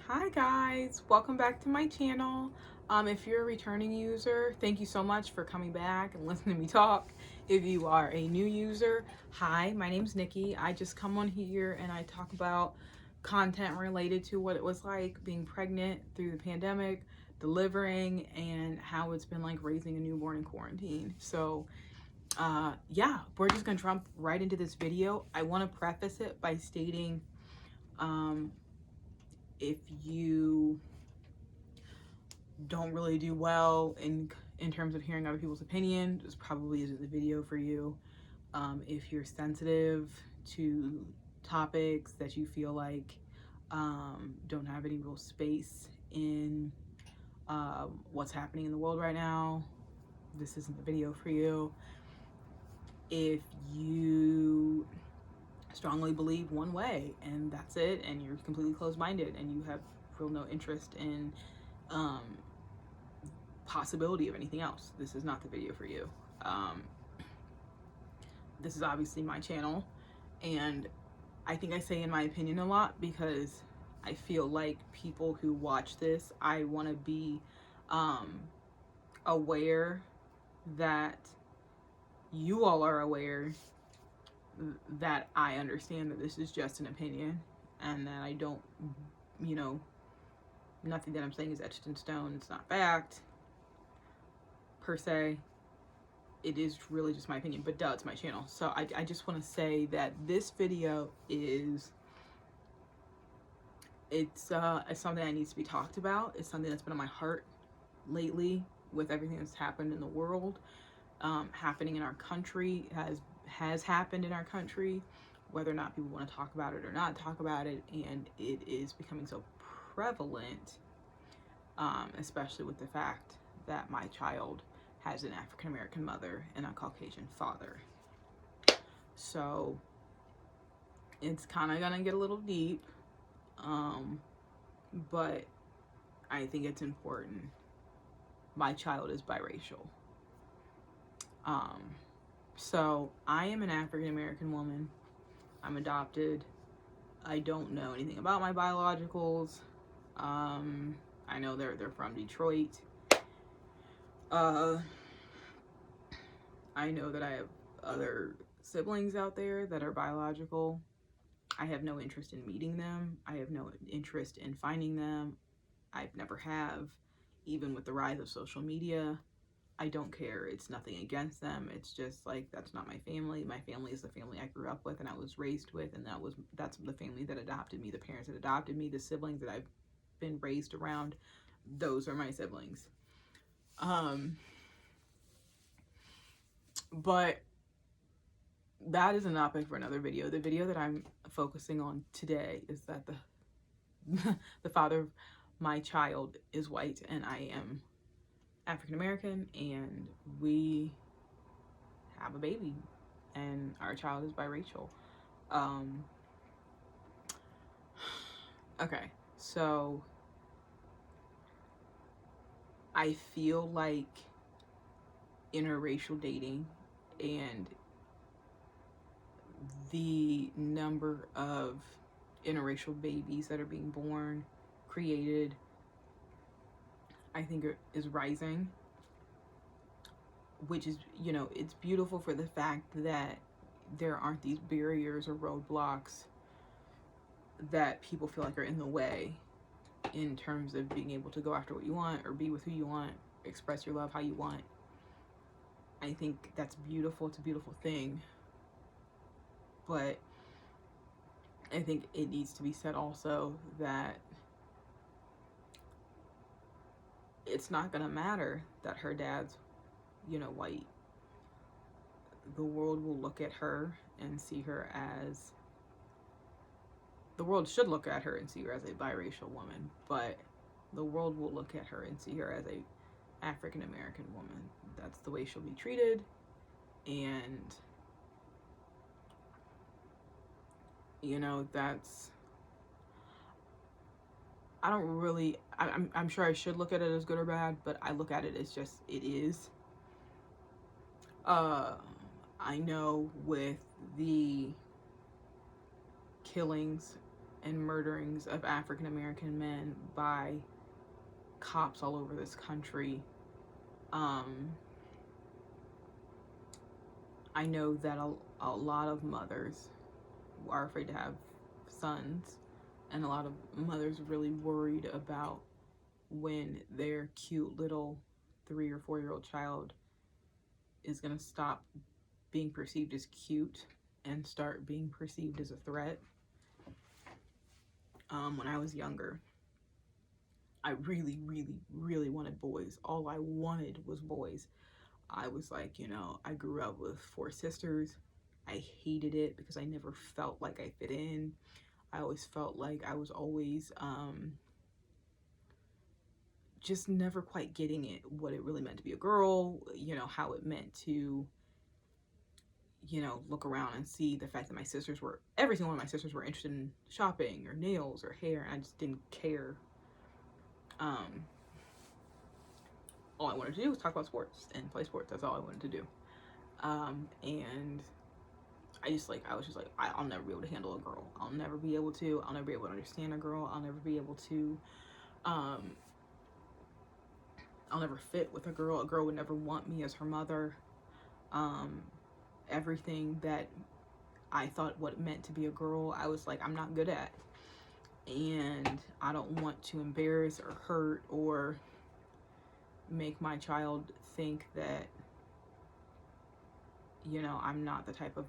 Hi guys, welcome back to my channel. If you're a returning user, thank you so much for coming back and listening to me talk. If you are a new user, hi, my name's Nikki. I just come on here and I talk about content related to what it was like being pregnant through the pandemic, delivering, and how it's been like raising a newborn in quarantine. So yeah, we're just gonna jump right into this video. I want to preface it by stating um, if you don't really do well in terms of hearing other people's opinion, this probably isn't the video for you. If you're sensitive to topics that you feel like don't have any real space in what's happening in the world right now, this isn't the video for you. If you strongly believe one way and that's it, and you're completely closed-minded and you have real no interest in um, possibility of anything else, this is not the video for you. This is obviously my channel, and I think I say in my opinion a lot because I feel like people who watch this, I want to be aware that you all are aware that I understand that this is just an opinion and that I don't, you know, nothing that I'm saying is etched in stone. It's not fact per se. It is really just my opinion, but duh, it's my channel. So I just want to say that this video is, it's something that needs to be talked about. It's something that's been on my heart lately with everything that's happened in the world, happening in our country, has happened in our country, whether or not people want to talk about it or not talk about it, and it is becoming so prevalent, especially with the fact that my child has an African American mother and a Caucasian father. So it's kind of gonna get a little deep, but I think it's important. My child is biracial. So I am an African American woman. I'm adopted. I don't know anything about my biologicals. I know they're from Detroit. I know that I have other siblings out there that are biological. I have no interest in meeting them. I have no interest in finding them. I've never have, even with the rise of social media. I don't care. It's nothing against them. It's just like, that's not my family. My family is the family I grew up with and I was raised with, and that's the family that adopted me, the parents that adopted me, the siblings that I've been raised around. Those are my siblings. But that is an topic for another video. The video that I'm focusing on today is that the father of my child is white and I am African American, and we have a baby and our child is biracial. Okay, so I feel like interracial dating and the number of interracial babies that are being born, created, I think is rising, which is, you know, it's beautiful for the fact that there aren't these barriers or roadblocks that people feel like are in the way in terms of being able to go after what you want or be with who you want, express your love how you want. I think that's beautiful. It's a beautiful thing. But I think it needs to be said also that it's not gonna matter that her dad's, you know, white. The world will look at her and see her as, the world should look at her and see her as a biracial woman, but the world will look at her and see her as a African American woman. That's the way she'll be treated, and you know, that's, I don't really, I'm sure I should look at it as good or bad, but I look at it as just, it is. I know with the killings and murderings of African American men by cops all over this country. I know that a lot of mothers are afraid to have sons, and a lot of mothers really worried about when their cute little 3 or 4-year-old child is going to stop being perceived as cute and start being perceived as a threat. When I was younger, I really, really, really wanted boys. All I wanted was boys. I was like, I grew up with 4 sisters. I hated it because I never felt like I fit in. I always felt like I was always just never quite getting it, what it really meant to be a girl, how it meant to, look around and see the fact that every single one of my sisters were interested in shopping or nails or hair, and I just didn't care. All I wanted to do was talk about sports and play sports. That's all I wanted to do. And I was just like, I'll never be able to handle a girl. I'll never be able to understand a girl. I'll never be able to, I'll never fit with a girl. A girl would never want me as her mother. Everything that I thought what it meant to be a girl, I was like, I'm not good at. And I don't want to embarrass or hurt or make my child think that, I'm not the type of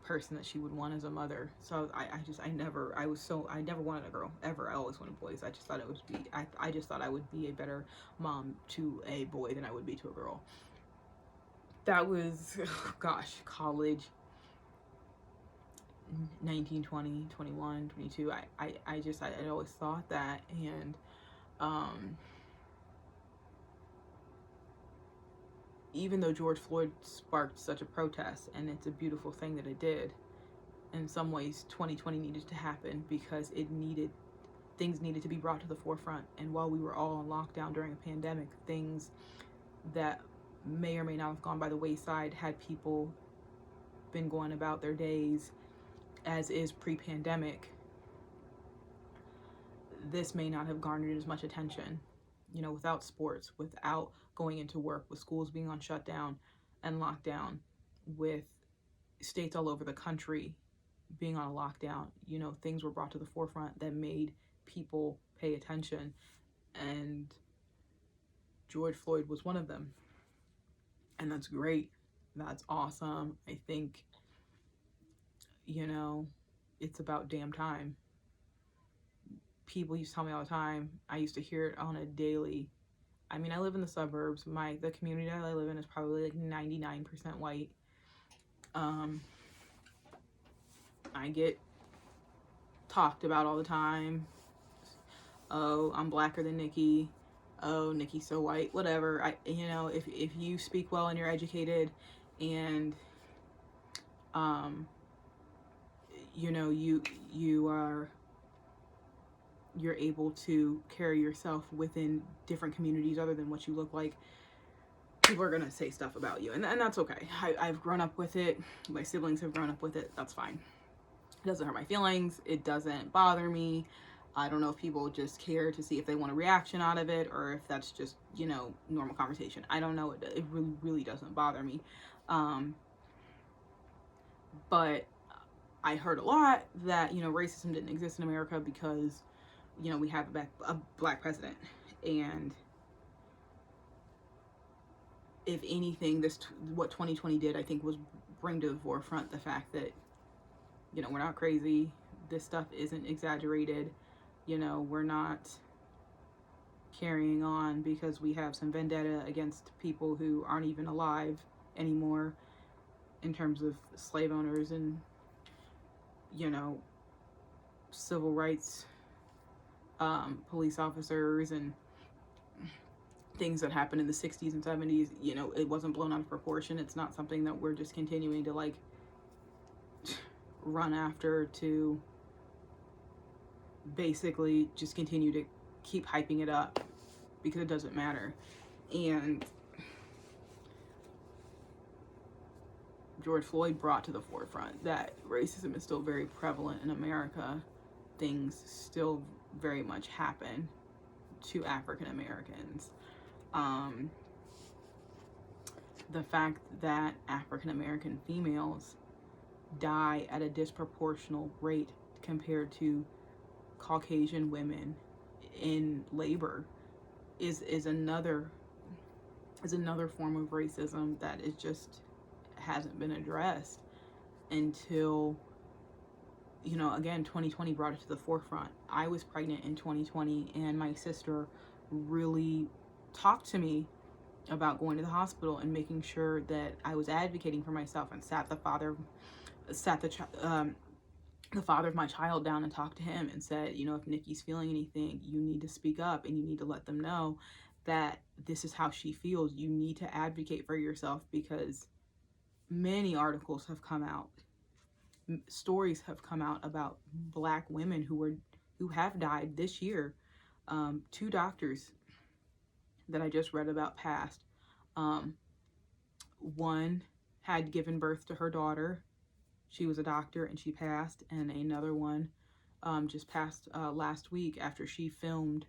person that she would want as a mother. So I never wanted a girl ever. I always wanted boys. I just thought I would be a better mom to a boy than I would be to a girl. That was, college, 19, 20, 21, 22. I always thought that. And even though George Floyd sparked such a protest, and it's a beautiful thing that it did, in some ways 2020 needed to happen because things needed to be brought to the forefront. And while we were all on lockdown during a pandemic, things that may or may not have gone by the wayside had people been going about their days as is pre-pandemic, this may not have garnered as much attention. Without sports, without going into work, with schools being on shutdown and lockdown, with states all over the country being on a lockdown, things were brought to the forefront that made people pay attention. And George Floyd was one of them. And that's great. That's awesome. I think, it's about damn time. People used to tell me all the time. I used to hear it on a daily. I mean, I live in the suburbs. The community that I live in is probably like 99% white. I get talked about all the time. Oh, I'm blacker than Nikki. Oh, Nikki's so white. Whatever. If you speak well and you're educated, and you're able to carry yourself within different communities other than what you look like, people are gonna say stuff about you, and that's okay. I've grown up with it. My siblings have grown up with it. That's fine. It doesn't hurt my feelings. It doesn't bother me. I don't know if people just care to see if they want a reaction out of it, or if that's just, normal conversation. I don't know. It really, really doesn't bother me. But I heard a lot that, racism didn't exist in America because, we have a black president. And if anything, what 2020 did, I think, was bring to the forefront the fact that, we're not crazy. This stuff isn't exaggerated. We're not carrying on because we have some vendetta against people who aren't even alive anymore, in terms of slave owners and, civil rights, police officers, and things that happened in the 60s and 70s. It wasn't blown out of proportion. It's not something that we're just continuing to run after to basically just continue to keep hyping it up, because it doesn't matter. And George Floyd brought to the forefront that racism is still very prevalent in America. things still very much happen to African Americans. The fact that African American females die at a disproportional rate compared to Caucasian women in labor is another form of racism that is just hasn't been addressed until, you know, again, 2020 brought it to the forefront. I was pregnant in 2020, and my sister really talked to me about going to the hospital and making sure that I was advocating for myself, and sat the father of my child down and talked to him and said, you know, if Nikki's feeling anything, you need to speak up and you need to let them know that this is how she feels. You need to advocate for yourself, because many articles have come out, stories have come out about Black women who have died this year. 2 doctors that I just read about passed. One had given birth to her daughter. She was a doctor and she passed. And another one just passed last week after she filmed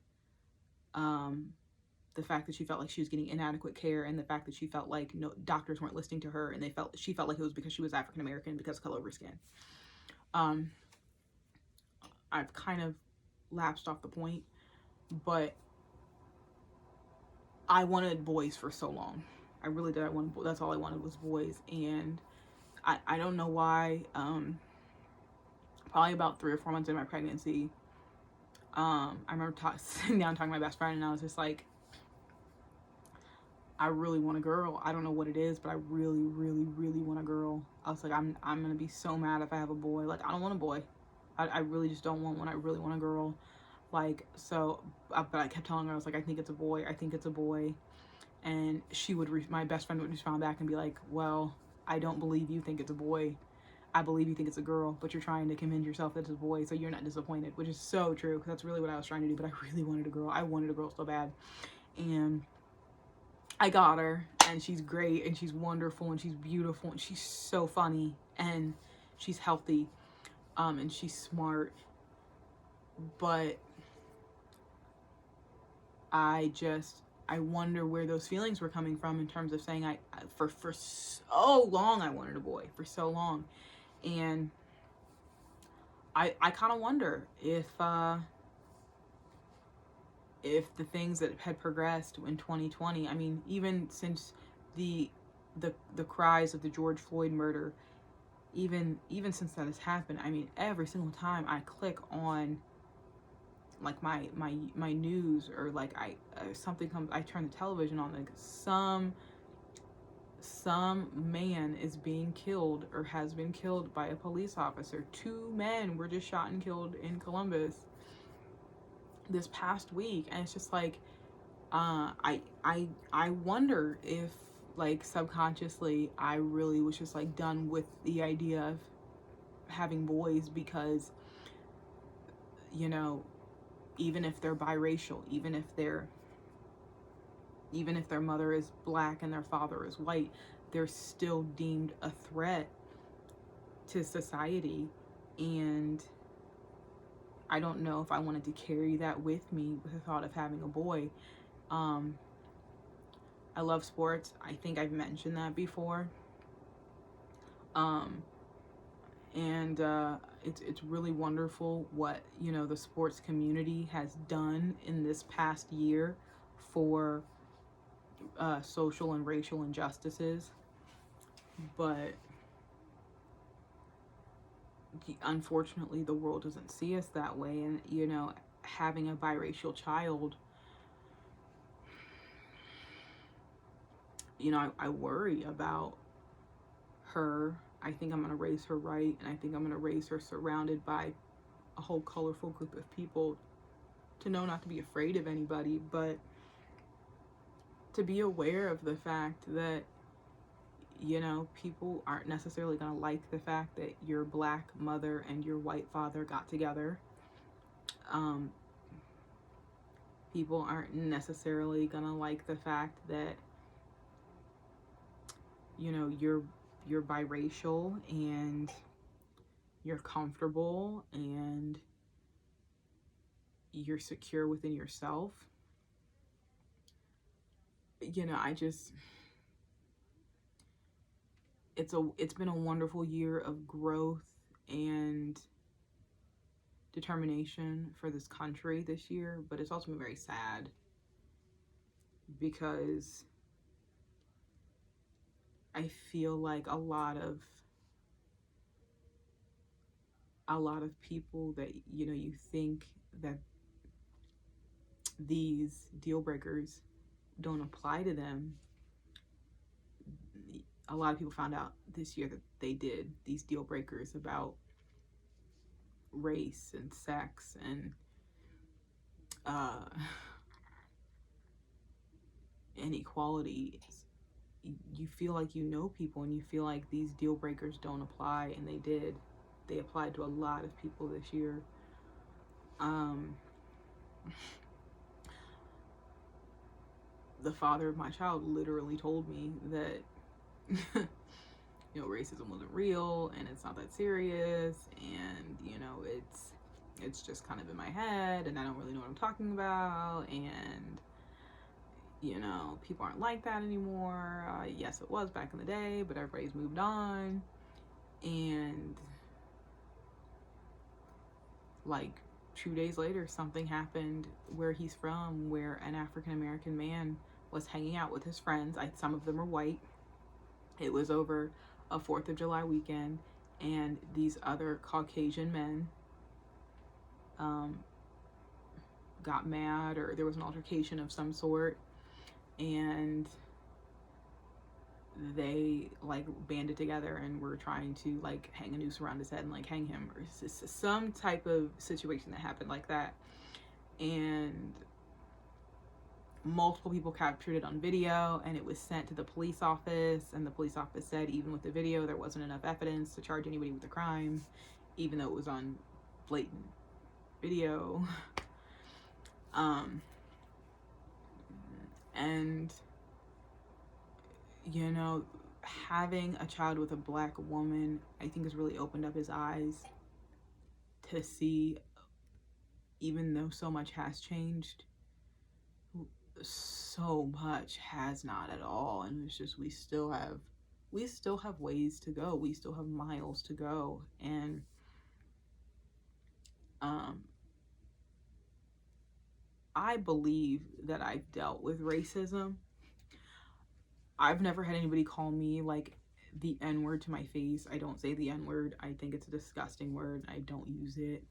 the fact that she felt like she was getting inadequate care, and the fact that she felt like no doctors weren't listening to her, and she felt like it was because she was African American, because of color of her skin. I've kind of lapsed off the point, but I wanted boys for so long. I really did. That's all I wanted was boys. And I don't know why. Probably about 3 or 4 months into my pregnancy, I remember sitting down talking to my best friend, and I was just like, I really want a girl. I don't know what it is, but I really, really, really want a girl. I was like, I'm gonna be so mad if I have a boy. Like, I don't want a boy. I really just don't want one. I really want a girl. Like, so, but I kept telling her, I was like, I think it's a boy. I think it's a boy. And my best friend would respond back and be like, well, I don't believe you think it's a boy. I believe you think it's a girl, but you're trying to convince yourself that it's a boy, so you're not disappointed, which is so true, because that's really what I was trying to do. But I really wanted a girl. I wanted a girl so bad. And I got her, and she's great, and she's wonderful, and she's beautiful, and she's so funny, and she's healthy, and she's smart. But I wonder where those feelings were coming from, in terms of saying for so long I wanted a boy, for so long. And I kind of wonder if the things that had progressed in 2020, I mean, even since the cries of the George Floyd murder, even since that has happened, I mean, every single time I click on like my news, or like something comes, I turn the television on, like some man is being killed or has been killed by a police officer. 2 men were just shot and killed in Columbus this past week, and it's just like, I wonder if, like, subconsciously I really was just like done with the idea of having boys, because, you know, even if they're biracial, even if their mother is Black and their father is white, they're still deemed a threat to society. And I don't know if I wanted to carry that with me, with the thought of having a boy. I love sports. I think I've mentioned that before. It's really wonderful what, you know, the sports community has done in this past year for social and racial injustices. But unfortunately, the world doesn't see us that way. And, you know, having a biracial child, you know, I worry about her. I think I'm going to raise her right, and I think I'm going to raise her surrounded by a whole colorful group of people, to know not to be afraid of anybody, but to be aware of the fact that, you know, people aren't necessarily going to like the fact that your Black mother and your white father got together. People aren't necessarily going to like the fact that, you know, you're biracial and you're comfortable and you're secure within yourself. You know, it's been a wonderful year of growth and determination for this country this year, but it's also been very sad because I feel like a lot of people that, you know, you think that these deal breakers don't apply to them, a lot of people found out this year that they did. These deal breakers about race and sex and inequality. You feel like you know people, and you feel like these deal breakers don't apply, and they did. They applied to a lot of people this year. The father of my child literally told me that you know, racism wasn't real and it's not that serious, and you know, it's just kind of in my head and I don't really know what I'm talking about, and you know, people aren't like that anymore. Yes, it was back in the day, but everybody's moved on. And like 2 days later, something happened where he's from, where an African American man was hanging out with his friends. Some of them were white. It was over a 4th of July weekend, and these other Caucasian men got mad, or there was an altercation of some sort, and they like banded together and were trying to like hang a noose around his head and like hang him, or some type of situation that happened like that. And multiple people captured it on video, and it was sent to the police office, and the police office said even with the video there wasn't enough evidence to charge anybody with a crime, even though it was on blatant video. And you know, having a child with a black woman, I think, has really opened up his eyes to see, even though so much has changed, so much has not at all. And it's just, we still have ways to go. We still have miles to go. And I believe that I've dealt with racism. I've never had anybody call me like the N-word to my face. I don't say the N-word. I think it's a disgusting word. I don't use it,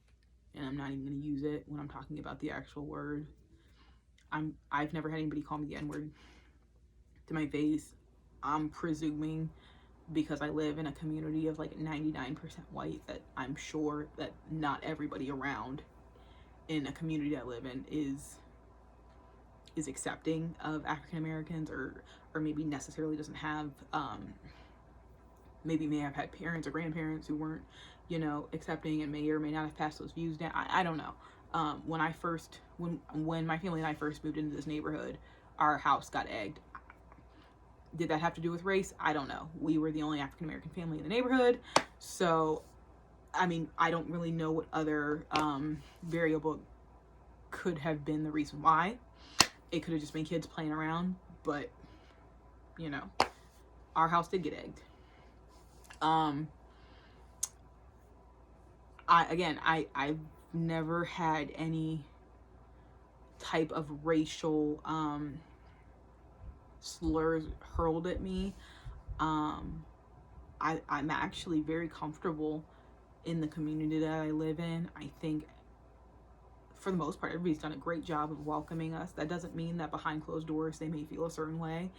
and I'm not even going to use it when I'm talking about the actual word. I've never had anybody call me the N-word to my face. I'm presuming, because I live in a community of like 99% white, that I'm sure that not everybody around in a community I live in is accepting of African Americans, or maybe necessarily doesn't have, maybe may have had parents or grandparents who weren't, you know, accepting, and may or may not have passed those views down. I don't know. When my family and I first moved into this neighborhood, our house got egged. Did that have to do with race? I don't know. We were the only African American family in the neighborhood, so I mean, I don't really know what other variable could have been the reason why. It could have just been kids playing around, but you know, our house did get egged. I've never had any type of racial slurs hurled at me. I'm actually very comfortable in the community that I live in. I think for the most part, everybody's done a great job of welcoming us. That doesn't mean that behind closed doors they may feel a certain way.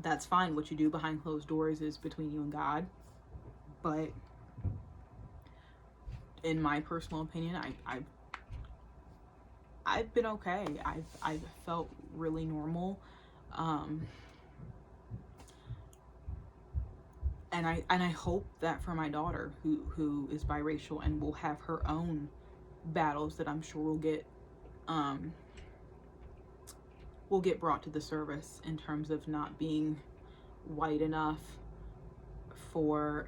That's fine. What you do behind closed doors is between you and God. But in my personal opinion, I've been okay. I've felt really normal. And I hope that for my daughter, who is biracial and will have her own battles that I'm sure will get brought to the surface, in terms of not being white enough for,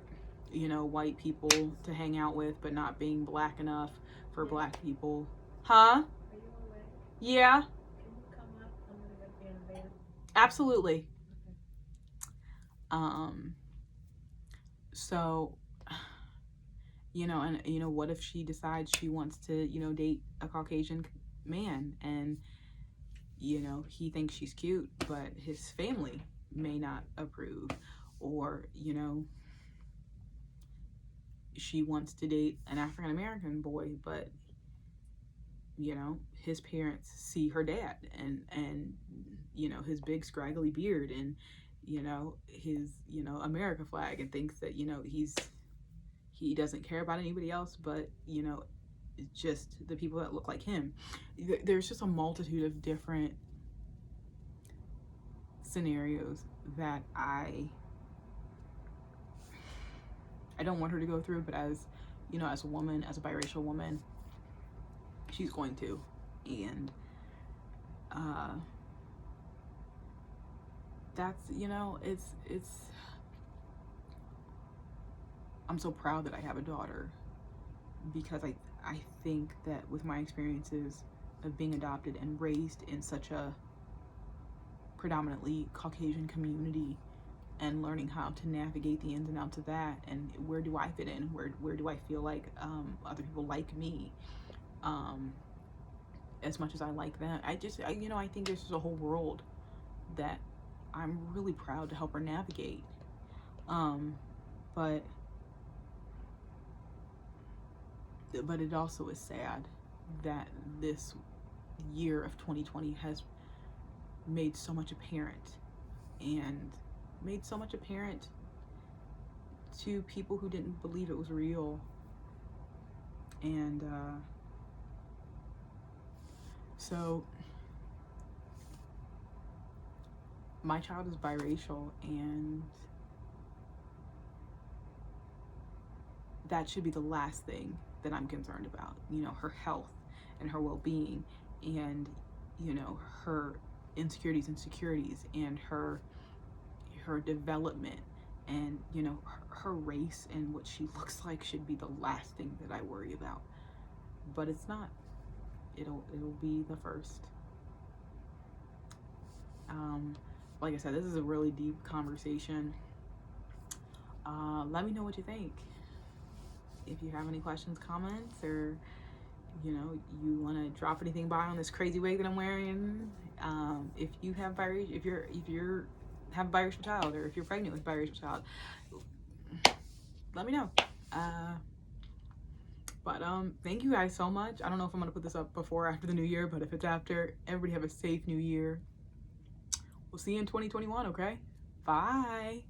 you know, white people to hang out with, but not being black enough for black people. Huh? Are you awake? Yeah, Can you come up? I'm gonna be in a bed. absolutely. Okay. Um, so, and what if she decides she wants to, date a Caucasian man, and, he thinks she's cute, but his family may not approve, or, she wants to date an African American boy, but his parents see her dad, and his big scraggly beard, and his America flag, and thinks that he doesn't care about anybody else but just the people that look like him. There's just a multitude of different scenarios that I don't want her to go through, but as as a woman, as a biracial woman, she's going to. And that's it's I'm so proud that I have a daughter, because I think that with my experiences of being adopted and raised in such a predominantly Caucasian community, and learning how to navigate the ins and outs of that, and where do I fit in, where do I feel like other people like me as much as I like them. I think there's just a whole world that I'm really proud to help her navigate. But it also is sad that this year of 2020 has made so much apparent, and made so much apparent to people who didn't believe it was real. And so my child is biracial, and that should be the last thing that I'm concerned about. Her health and her well-being, and her insecurities and securities, and her development, and her race and what she looks like should be the last thing that I worry about. But it's not. It'll be the first. Like I said, this is a really deep conversation. Let me know what you think. If you have any questions, comments, or you want to drop anything by on this crazy wig that I'm wearing. If you have if you're have a biracial child, or if you're pregnant with a biracial child, let me know. But thank you guys so much. I don't know if I'm gonna put this up before or after the new year, but if it's after, everybody have a safe new year. We'll see you in 2021, okay? Bye.